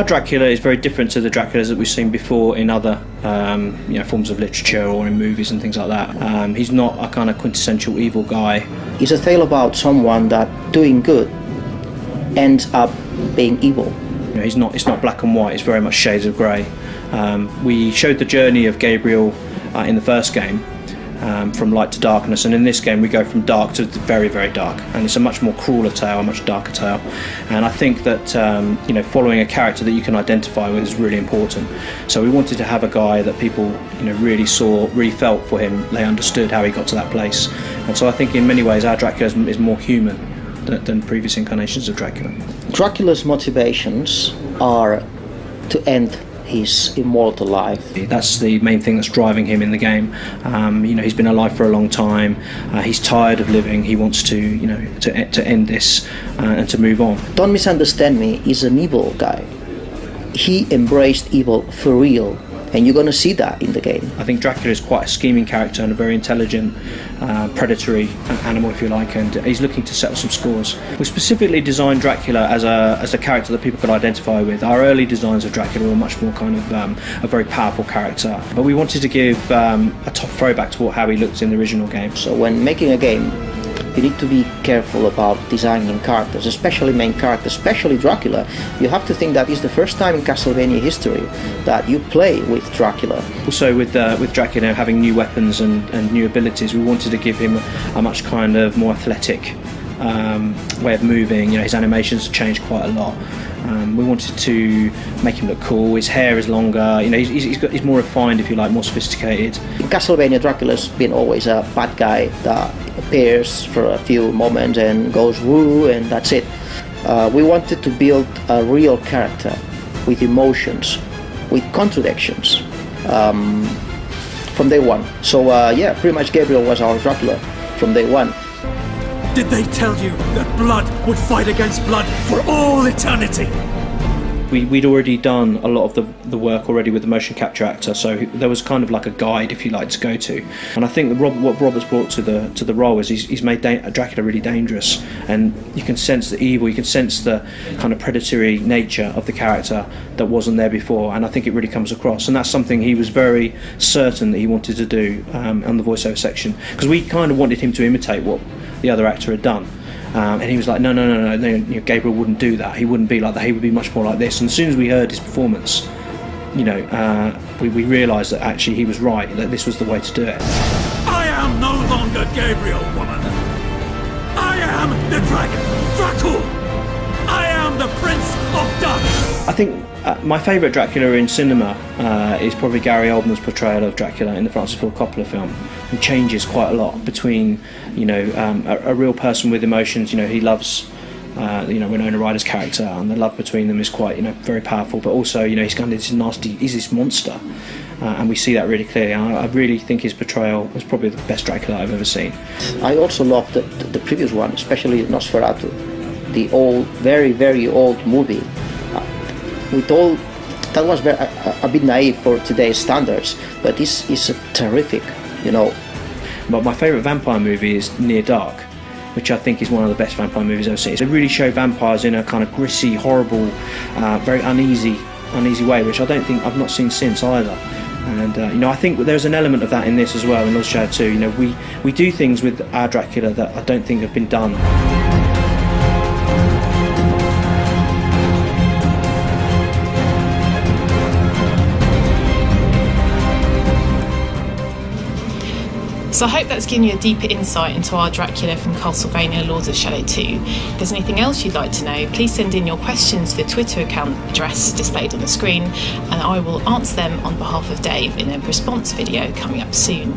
Our Dracula is very different to the Draculas that we've seen before in other forms of literature or in movies and things like that. He's not a kind of quintessential evil guy. It's a tale about someone that doing good ends up being evil. It's not black and white, it's very much shades of grey. We showed the journey of Gabriel in the first game, from light to darkness, and in this game we go from dark to very, very dark, and it's a much more crueler tale, a much darker tale. And I think that following a character that you can identify with is really important. So we wanted to have a guy that people really saw, really felt for him, they understood how he got to that place. And so I think in many ways our Dracula is more human than previous incarnations of Dracula. Dracula's motivations are to end his immortal life. That's the main thing that's driving him in the game. He's been alive for a long time. He's tired of living. He wants to end this and to move on. Don't misunderstand me. He's an evil guy. He embraced evil for real, and you're going to see that in the game. I think Dracula is quite a scheming character and a very intelligent, predatory animal, if you like, and he's looking to settle some scores. We specifically designed Dracula as a character that people could identify with. Our early designs of Dracula were much more kind of a very powerful character, but we wanted to give a top throwback to how he looked in the original game. So when making a game, you need to be careful about designing characters, especially main characters, especially Dracula. You have to think that it's the first time in Castlevania history that you play with Dracula. Also with Dracula having new weapons and new abilities, we wanted to give him a much kind of more athletic way of moving. His animations changed quite a lot. We wanted to make him look cool. His hair is longer. He's more refined, if you like, more sophisticated. In Castlevania, Dracula's been always a bad guy that appears for a few moments and goes woo, and that's it. We wanted to build a real character with emotions, with contradictions from day one. So pretty much Gabriel was our Dracula from day one. Did they tell you that blood would fight against blood for all eternity? We'd already done a lot of the work already with the motion capture actor, so there was kind of like a guide, if you like, to go to. And I think what Robert's brought to the role is he's made Dracula really dangerous, and you can sense the evil, you can sense the kind of predatory nature of the character that wasn't there before, and I think it really comes across. And that's something he was very certain that he wanted to do on the voiceover section, because we kind of wanted him to imitate what the other actor had done. And he was like, no, Gabriel wouldn't do that. He wouldn't be like that. He would be much more like this. And as soon as we heard his performance, we realised that actually he was right, that this was the way to do it. I am no longer Gabriel, woman. I am the dragon, Dracul. I am the Prince of Darkness. I think my favourite Dracula in cinema is probably Gary Oldman's portrayal of Dracula in the Francis Ford Coppola film. He changes quite a lot between, a real person with emotions. He loves, Winona Ryder's character, and the love between them is quite, very powerful. But also, he's kind of this nasty, he's this monster, and we see that really clearly. And I really think his portrayal was probably the best Dracula I've ever seen. I also loved the previous one, especially Nosferatu, the old, very, very old movie. That was a bit naive for today's standards, but this is a terrific, But my favourite vampire movie is Near Dark, which I think is one of the best vampire movies I've seen. They really show vampires in a kind of gritty, horrible, very uneasy way, which I don't think I've not seen since either. And I think there's an element of that in this as well, in Lord Shadow 2. We do things with our Dracula that I don't think have been done. So I hope that's given you a deeper insight into our Dracula from Castlevania Lords of Shadow 2. If there's anything else you'd like to know, please send in your questions to the Twitter account address displayed on the screen, and I will answer them on behalf of Dave in a response video coming up soon.